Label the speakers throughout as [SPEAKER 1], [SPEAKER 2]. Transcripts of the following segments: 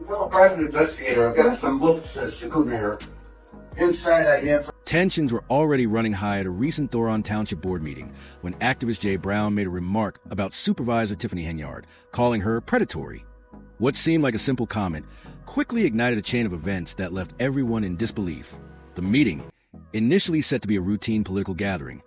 [SPEAKER 1] I'm a private investigator. I've got some looks at scrutiny here. Inside that info.
[SPEAKER 2] Tensions were already running high at a recent Thornton Township board meeting when activist Jay Brown made a remark about Supervisor Tiffany Henyard, calling her predatory. What seemed like a simple comment quickly ignited a chain of events that left everyone in disbelief. The meeting, initially set to be a routine political gathering,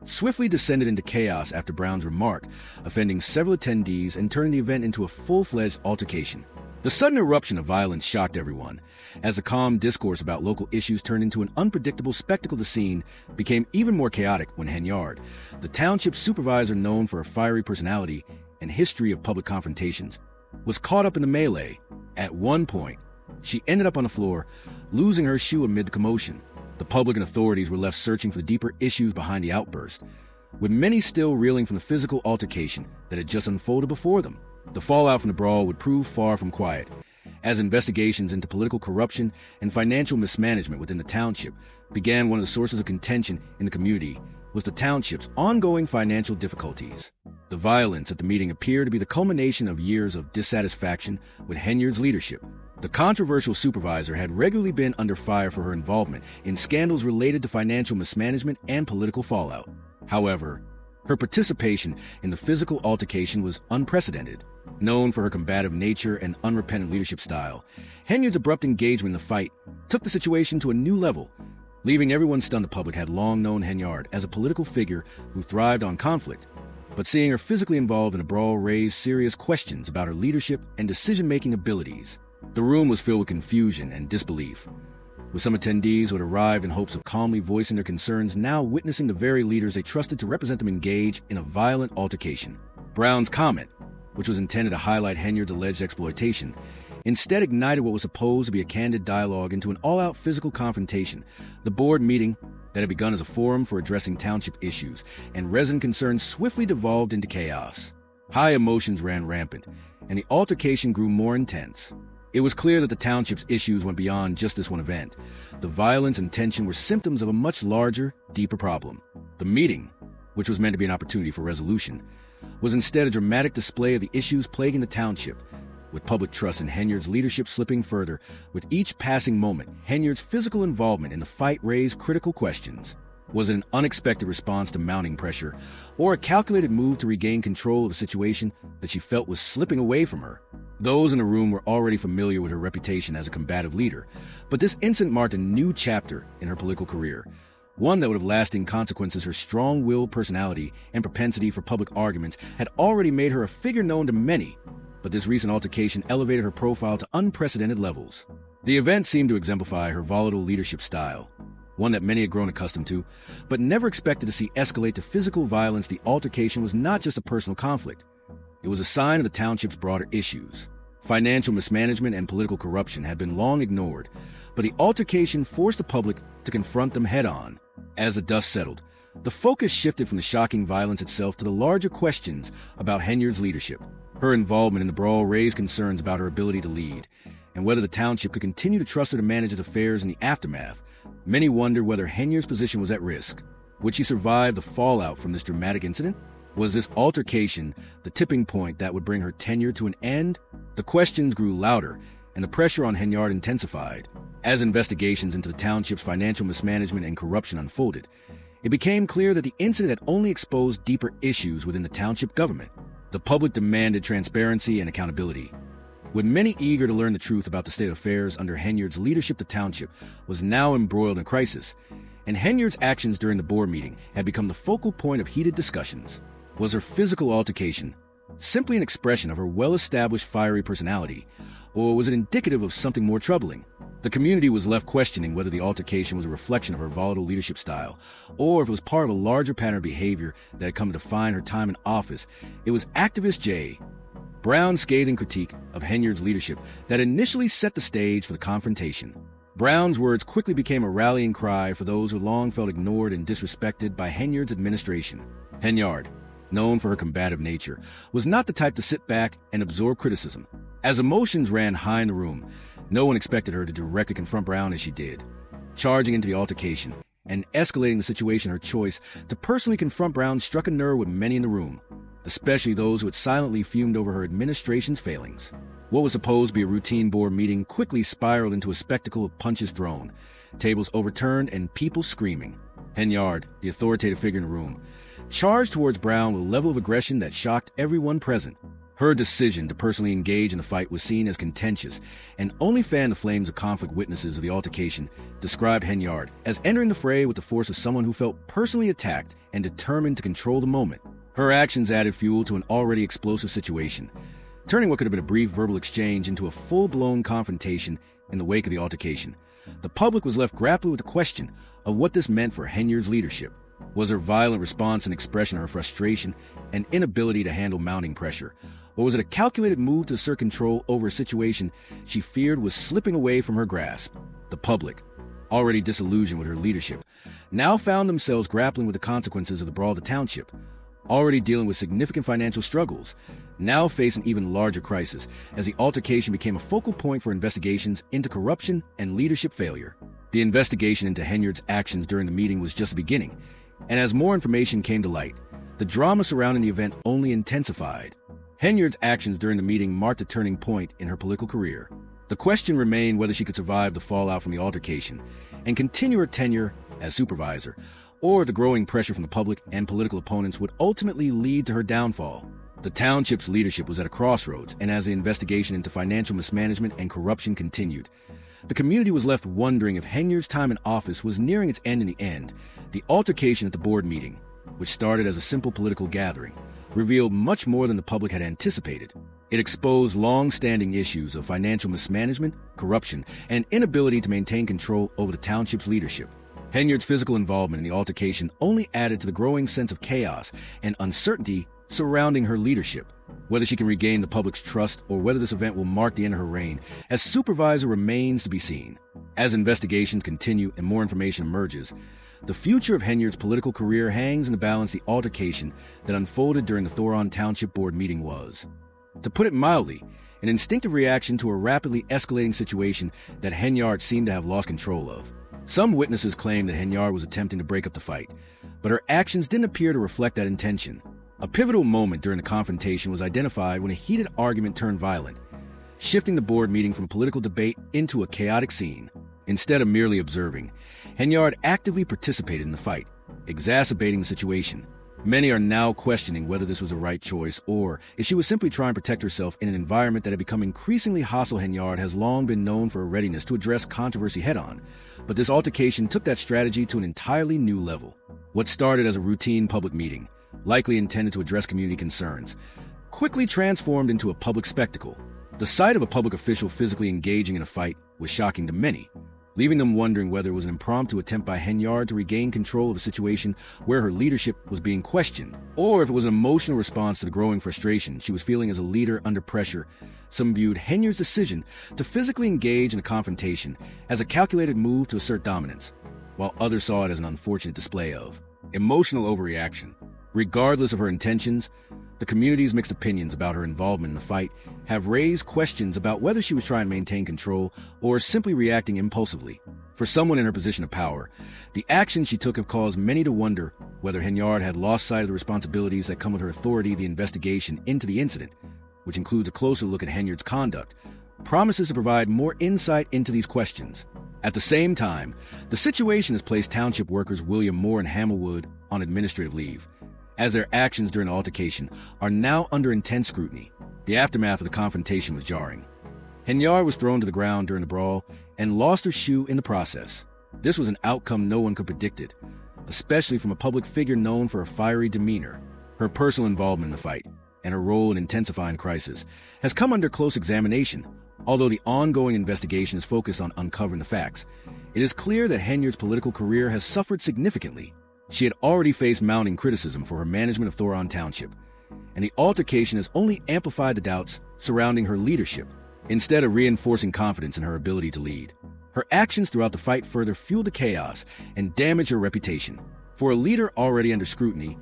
[SPEAKER 2] swiftly descended into chaos after Brown's remark, offending several attendees and turning the event into a full-fledged altercation. The sudden eruption of violence shocked everyone, as the calm discourse about local issues turned into an unpredictable spectacle. The scene became even more chaotic when Henyard, the township supervisor known for her fiery personality and history of public confrontations, was caught up in the melee. At one point, she ended up on the floor, losing her shoe amid the commotion. The public and authorities were left searching for the deeper issues behind the outburst, with many still reeling from the physical altercation that had just unfolded before them. The fallout from the brawl would prove far from quiet, as investigations into political corruption and financial mismanagement within the township began. One of the sources of contention in the community was the township's ongoing financial difficulties. The violence at the meeting appeared to be the culmination of years of dissatisfaction with Henyard's leadership. The controversial supervisor had regularly been under fire for her involvement in scandals related to financial mismanagement and political fallout. However, her participation in the physical altercation was unprecedented. Known for her combative nature and unrepentant leadership style, Henyard's abrupt engagement in the fight took the situation to a new level, leaving everyone stunned. The public had long known Henyard as a political figure who thrived on conflict, but seeing her physically involved in a brawl raised serious questions about her leadership and decision-making abilities. The room was filled with confusion and disbelief, with some attendees who had arrived in hopes of calmly voicing their concerns now witnessing the very leaders they trusted to represent them engage in a violent altercation. Brown's comment, which was intended to highlight Henyard's alleged exploitation, instead ignited what was supposed to be a candid dialogue into an all-out physical confrontation. The board meeting that had begun as a forum for addressing township issues and resident concerns swiftly devolved into chaos. High emotions ran rampant, and the altercation grew more intense. It was clear that the township's issues went beyond just this one event. The violence and tension were symptoms of a much larger, deeper problem. The meeting, which was meant to be an opportunity for resolution, was instead a dramatic display of the issues plaguing the township, with public trust in Henyard's leadership slipping further. With each passing moment, Henyard's physical involvement in the fight raised critical questions. Was it an unexpected response to mounting pressure, or a calculated move to regain control of a situation that she felt was slipping away from her? Those in the room were already familiar with her reputation as a combative leader, but this incident marked a new chapter in her political career, one that would have lasting consequences. Her strong-willed personality and propensity for public arguments had already made her a figure known to many, but this recent altercation elevated her profile to unprecedented levels. The event seemed to exemplify her volatile leadership style, one that many had grown accustomed to, but never expected to see escalate to physical violence. The altercation was not just a personal conflict. It was a sign of the township's broader issues. Financial mismanagement and political corruption had been long ignored, but the altercation forced the public to confront them head-on. As the dust settled, the focus shifted from the shocking violence itself to the larger questions about Henyard's leadership. Her involvement in the brawl raised concerns about her ability to lead, and whether the township could continue to trust her to manage its affairs in the aftermath. Many wondered whether Henyard's position was at risk. Would she survive the fallout from this dramatic incident? Was this altercation the tipping point that would bring her tenure to an end? The questions grew louder, and the pressure on Henyard intensified. As investigations into the township's financial mismanagement and corruption unfolded, it became clear that the incident had only exposed deeper issues within the township government. The public demanded transparency and accountability. With many eager to learn the truth about the state of affairs under Henyard's leadership, the township was now embroiled in crisis, and Henyard's actions during the board meeting had become the focal point of heated discussions. Was her physical altercation simply an expression of her well-established fiery personality, or was it indicative of something more troubling? The community was left questioning whether the altercation was a reflection of her volatile leadership style, or if it was part of a larger pattern of behavior that had come to define her time in office. It was activist Jay Brown's scathing critique of Henyard's leadership that initially set the stage for the confrontation. Brown's words quickly became a rallying cry for those who long felt ignored and disrespected by Henyard's administration. Henyard, known for her combative nature, was not the type to sit back and absorb criticism. As emotions ran high in the room, no one expected her to directly confront Brown as she did. Charging into the altercation and escalating the situation, her choice to personally confront Brown struck a nerve with many in the room. especially those who had silently fumed over her administration's failings. What was supposed to be a routine board meeting quickly spiraled into a spectacle of punches thrown, tables overturned, and people screaming. Henyard, the authoritative figure in the room, charged towards Brown with a level of aggression that shocked everyone present. Her decision to personally engage in the fight was seen as contentious and only fanned the flames of conflict. Witnesses of the altercation described Henyard as entering the fray with the force of someone who felt personally attacked and determined to control the moment. Her actions added fuel to an already explosive situation, turning what could have been a brief verbal exchange into a full-blown confrontation in the wake of the altercation. The public was left grappling with the question of what this meant for Henyard's leadership. Was her violent response an expression of her frustration and inability to handle mounting pressure? Or was it a calculated move to assert control over a situation she feared was slipping away from her grasp? The public, already disillusioned with her leadership, now found themselves grappling with the consequences of the brawl of the township, already dealing with significant financial struggles, now face an even larger crisis as the altercation became a focal point for investigations into corruption and leadership failure. The investigation into Henyard's actions during the meeting was just the beginning, and as more information came to light, the drama surrounding the event only intensified. Henyard's actions during the meeting marked a turning point in her political career. The question remained whether she could survive the fallout from the altercation and continue her tenure as supervisor, or the growing pressure from the public and political opponents would ultimately lead to her downfall. The township's leadership was at a crossroads, and as the investigation into financial mismanagement and corruption continued, the community was left wondering if Henyard's time in office was nearing its end. In the end, the altercation at the board meeting, which started as a simple political gathering, revealed much more than the public had anticipated. It exposed long-standing issues of financial mismanagement, corruption, and inability to maintain control over the township's leadership. Henyard's physical involvement in the altercation only added to the growing sense of chaos and uncertainty surrounding her leadership. Whether she can regain the public's trust or whether this event will mark the end of her reign as supervisor remains to be seen. As investigations continue and more information emerges, the future of Henyard's political career hangs in the balance the altercation that unfolded during the Thornton Township Board meeting was, to put it mildly, an instinctive reaction to a rapidly escalating situation that Henyard seemed to have lost control of. Some witnesses claimed that Henyard was attempting to break up the fight, but her actions didn't appear to reflect that intention. A pivotal moment during the confrontation was identified when a heated argument turned violent, shifting the board meeting from a political debate into a chaotic scene. Instead of merely observing, Henyard actively participated in the fight, exacerbating the situation. Many are now questioning whether this was the right choice or if she was simply trying to protect herself in an environment that had become increasingly hostile. Henyard has long been known for a readiness to address controversy head-on, but this altercation took that strategy to an entirely new level. What started as a routine public meeting, likely intended to address community concerns, quickly transformed into a public spectacle. The sight of a public official physically engaging in a fight was shocking to many, leaving them wondering whether it was an impromptu attempt by Henyard to regain control of a situation where her leadership was being questioned, or if it was an emotional response to the growing frustration she was feeling as a leader under pressure. Some viewed Henyard's decision to physically engage in a confrontation as a calculated move to assert dominance, while others saw it as an unfortunate display of emotional overreaction. Regardless of her intentions, the community's mixed opinions about her involvement in the fight have raised questions about whether she was trying to maintain control or simply reacting impulsively. For someone in her position of power, the actions she took have caused many to wonder whether Henyard had lost sight of the responsibilities that come with her authority. The investigation into the incident, which includes a closer look at Henyard's conduct, promises to provide more insight into these questions. At the same time, the situation has placed township workers William Moore and Hamilwood on administrative leave, as their actions during the altercation are now under intense scrutiny. The aftermath of the confrontation was jarring. Henyard was thrown to the ground during the brawl and lost her shoe in the process. This was an outcome no one could have predicted, especially from a public figure known for a fiery demeanor. Her personal involvement in the fight and her role in intensifying crisis has come under close examination. Although the ongoing investigation is focused on uncovering the facts, it is clear that Henyard's political career has suffered significantly. She had already faced mounting criticism for her management of Thornton Township, and the altercation has only amplified the doubts surrounding her leadership, instead of reinforcing confidence in her ability to lead. Her actions throughout the fight further fueled the chaos and damaged her reputation. For a leader already under scrutiny,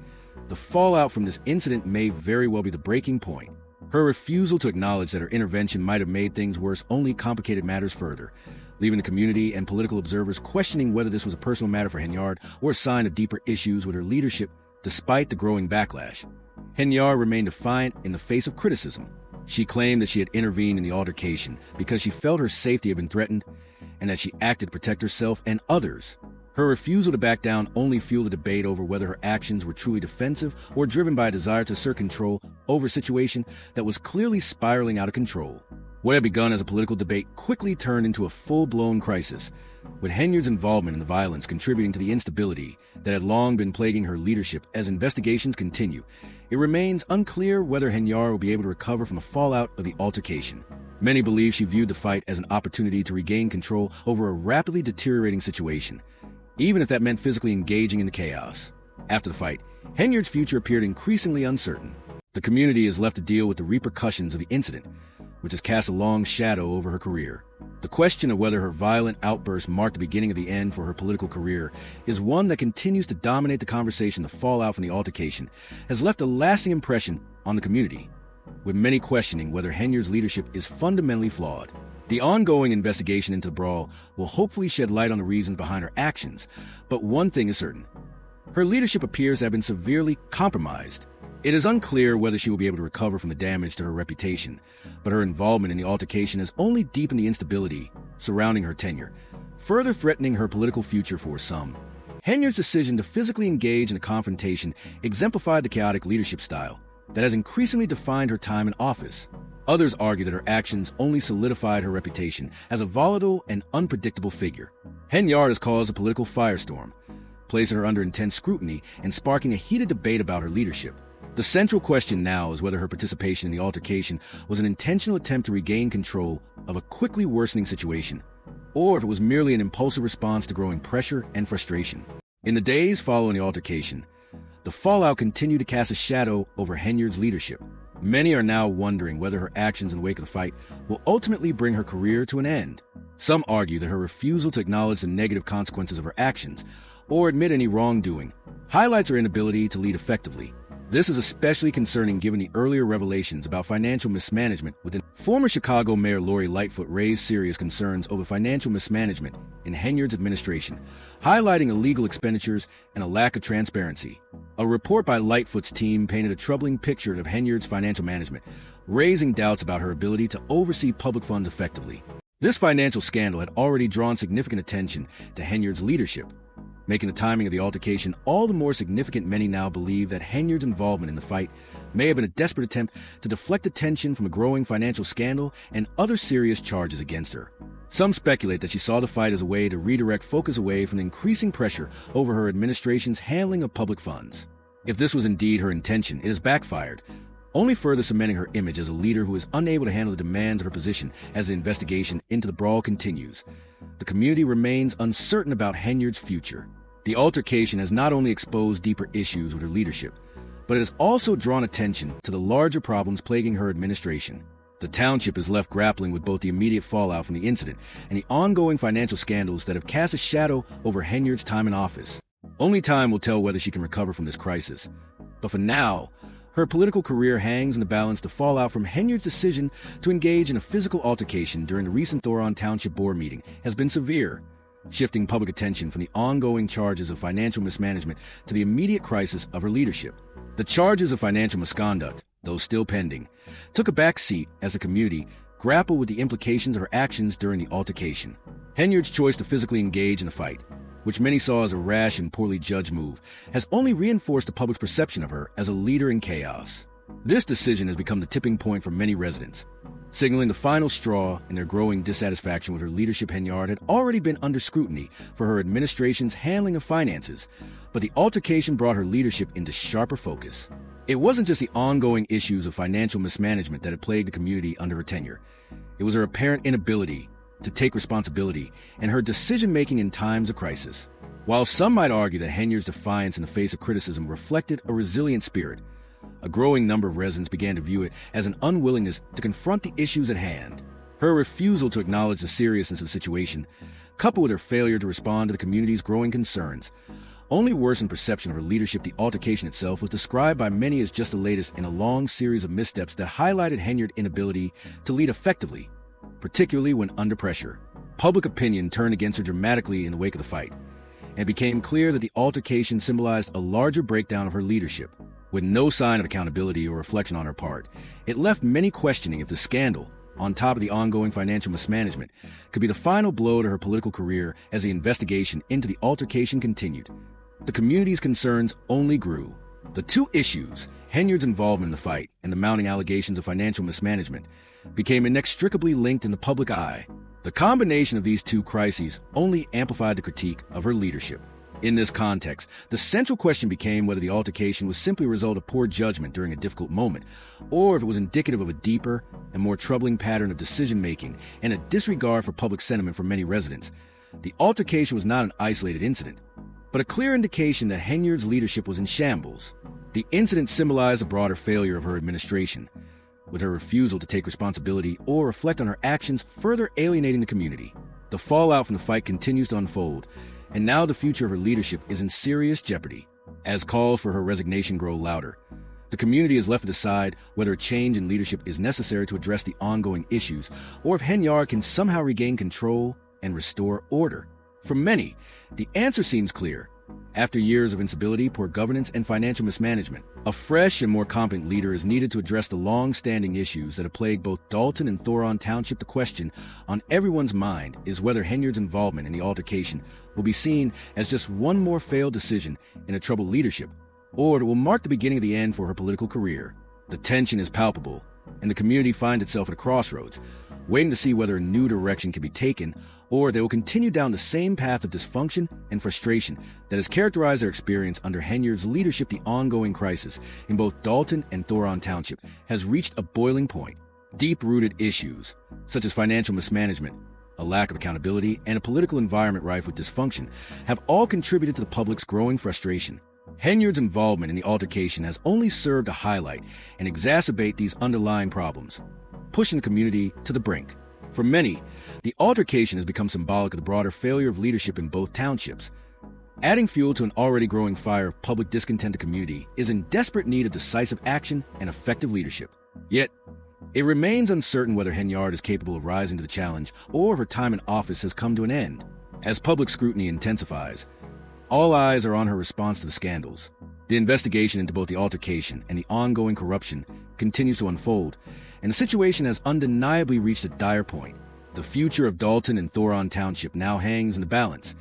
[SPEAKER 2] the fallout from this incident may very well be the breaking point. Her refusal to acknowledge that her intervention might have made things worse only complicated matters further, leaving the community and political observers questioning whether this was a personal matter for Henyard or a sign of deeper issues with her leadership Despite the growing backlash, Henyard remained defiant in the face of criticism. She claimed that she had intervened in the altercation because she felt her safety had been threatened and that she acted to protect herself and others. Her refusal to back down only fueled a debate over whether her actions were truly defensive or driven by a desire to assert control over a situation that was clearly spiraling out of control. What had begun as a political debate quickly turned into a full-blown crisis, with Henyard's involvement in the violence contributing to the instability that had long been plaguing her leadership. As investigations continue, it remains unclear whether Henyard will be able to recover from the fallout of the altercation. Many believe she viewed the fight as an opportunity to regain control over a rapidly deteriorating situation, even if that meant physically engaging in the chaos. After the fight, Henyard's future appeared increasingly uncertain. The community is left to deal with the repercussions of the incident, which has cast a long shadow over her career. The question of whether her violent outburst marked the beginning of the end for her political career is one that continues to dominate the conversation. The fallout from the altercation has left a lasting impression on the community, with many questioning whether Henyard's leadership is fundamentally flawed. The ongoing investigation into the brawl will hopefully shed light on the reasons behind her actions, but one thing is certain: her leadership appears to have been severely compromised. It is unclear whether she will be able to recover from the damage to her reputation, but her involvement in the altercation has only deepened the instability surrounding her tenure, further threatening her political future for some. Henyard's decision to physically engage in a confrontation exemplified the chaotic leadership style that has increasingly defined her time in office. Others argue that her actions only solidified her reputation as a volatile and unpredictable figure. Henyard has caused a political firestorm, placing her under intense scrutiny and sparking a heated debate about her leadership. The central question now is whether her participation in the altercation was an intentional attempt to regain control of a quickly worsening situation, or if it was merely an impulsive response to growing pressure and frustration. In the days following the altercation, the fallout continued to cast a shadow over Henyard's leadership. Many are now wondering whether her actions in the wake of the fight will ultimately bring her career to an end. Some argue that her refusal to acknowledge the negative consequences of her actions or admit any wrongdoing highlights her inability to lead effectively. This is especially concerning given the earlier revelations about financial mismanagement within. Former Chicago Mayor Lori Lightfoot raised serious concerns over financial mismanagement in Henyard's administration, highlighting illegal expenditures and a lack of transparency. A report by Lightfoot's team painted a troubling picture of Henyard's financial management, raising doubts about her ability to oversee public funds effectively. This financial scandal had already drawn significant attention to Henyard's leadership, making the timing of the altercation all the more significant. Many now believe that Henyard's involvement in the fight may have been a desperate attempt to deflect attention from a growing financial scandal and other serious charges against her. Some speculate that she saw the fight as a way to redirect focus away from the increasing pressure over her administration's handling of public funds. If this was indeed her intention, it has backfired, only further cementing her image as a leader who is unable to handle the demands of her position as the investigation into the brawl continues. The community remains uncertain about Henyard's future. The altercation has not only exposed deeper issues with her leadership, but it has also drawn attention to the larger problems plaguing her administration. The township is left grappling with both the immediate fallout from the incident and the ongoing financial scandals that have cast a shadow over Henyard's time in office. Only time will tell whether she can recover from this crisis. But for now, her political career hangs in the balance. The fallout from Henyard's decision to engage in a physical altercation during the recent Thornton Township Board meeting has been severe, shifting public attention from the ongoing charges of financial mismanagement to the immediate crisis of her leadership. The charges of financial misconduct, though still pending, took a back seat as the community grappled with the implications of her actions during the altercation. Henyard's choice to physically engage in the fight, which many saw as a rash and poorly judged move, has only reinforced the public's perception of her as a leader in chaos. This decision has become the tipping point for many residents, signaling the final straw in their growing dissatisfaction with her leadership. Henyard had already been under scrutiny for her administration's handling of finances, but the altercation brought her leadership into sharper focus. It wasn't just the ongoing issues of financial mismanagement that had plagued the community under her tenure. It was her apparent inability to take responsibility and her decision-making in times of crisis. While some might argue that Henyard's defiance in the face of criticism reflected a resilient spirit, a growing number of residents began to view it as an unwillingness to confront the issues at hand. Her refusal to acknowledge the seriousness of the situation, coupled with her failure to respond to the community's growing concerns, only worsened perception of her leadership. The altercation itself was described by many as just the latest in a long series of missteps that highlighted Henyard's inability to lead effectively, particularly when under pressure. Public opinion turned against her dramatically in the wake of the fight, and it became clear that the altercation symbolized a larger breakdown of her leadership. With no sign of accountability or reflection on her part, it left many questioning if the scandal, on top of the ongoing financial mismanagement, could be the final blow to her political career as the investigation into the altercation continued. The community's concerns only grew. The two issues, Henyard's involvement in the fight and the mounting allegations of financial mismanagement, became inextricably linked in the public eye. The combination of these two crises only amplified the critique of her leadership. In this context, the central question became whether the altercation was simply a result of poor judgment during a difficult moment, or if it was indicative of a deeper and more troubling pattern of decision-making and a disregard for public sentiment from many residents. The altercation was not an isolated incident, but a clear indication that Henyard's leadership was in shambles. The incident symbolized a broader failure of her administration, with her refusal to take responsibility or reflect on her actions further alienating the community. The fallout from the fight continues to unfold, and now the future of her leadership is in serious jeopardy. As calls for her resignation grow louder, the community is left to decide whether a change in leadership is necessary to address the ongoing issues, or if Henyard can somehow regain control and restore order. For many, the answer seems clear. After years of instability, poor governance, and financial mismanagement, a fresh and more competent leader is needed to address the long-standing issues that have plagued both Dalton and Thornton Township. The question on everyone's mind is whether Henyard's involvement in the altercation will be seen as just one more failed decision in a troubled leadership, or it will mark the beginning of the end for her political career. The tension is palpable, and the community finds itself at a crossroads, waiting to see whether a new direction can be taken, or they will continue down the same path of dysfunction and frustration that has characterized their experience under Henyard's leadership. The ongoing crisis in both Dalton and Thornton Township has reached a boiling point. Deep-rooted issues, such as financial mismanagement, a lack of accountability, and a political environment rife with dysfunction, have all contributed to the public's growing frustration. Henyard's involvement in the altercation has only served to highlight and exacerbate these underlying problems, pushing the community to the brink. For many, the altercation has become symbolic of the broader failure of leadership in both townships. Adding fuel to an already growing fire of public discontent, the community is in desperate need of decisive action and effective leadership. Yet, it remains uncertain whether Henyard is capable of rising to the challenge or if her time in office has come to an end. As public scrutiny intensifies, all eyes are on her response to the scandals. The investigation into both the altercation and the ongoing corruption continues to unfold, and the situation has undeniably reached a dire point. The future of Dalton and Thornton Township now hangs in the balance,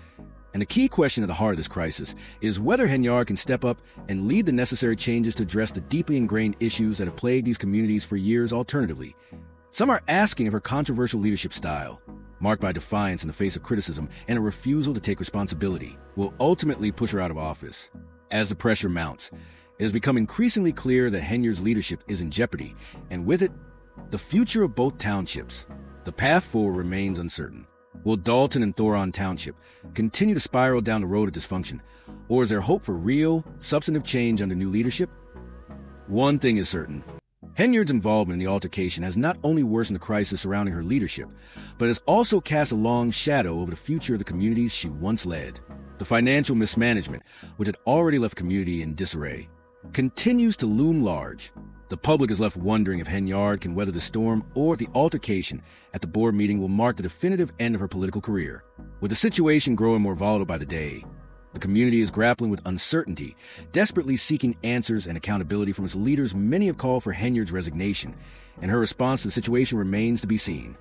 [SPEAKER 2] and the key question at the heart of this crisis is whether Henyard can step up and lead the necessary changes to address the deeply ingrained issues that have plagued these communities for years. Alternatively, some are asking if her controversial leadership style, marked by defiance in the face of criticism and a refusal to take responsibility, will ultimately push her out of office. As the pressure mounts, it has become increasingly clear that Henyard's leadership is in jeopardy, and with it, the future of both townships. The path forward remains uncertain. Will Dalton and Thornton Township continue to spiral down the road of dysfunction, or is there hope for real, substantive change under new leadership? One thing is certain. Henyard's involvement in the altercation has not only worsened the crisis surrounding her leadership, but has also cast a long shadow over the future of the communities she once led. The financial mismanagement, which had already left the community in disarray, continues to loom large. The public is left wondering if Henyard can weather the storm or if the altercation at the board meeting will mark the definitive end of her political career. With the situation growing more volatile by the day, the community is grappling with uncertainty, desperately seeking answers and accountability from its leaders. Many have called for Henyard's resignation, and her response to the situation remains to be seen.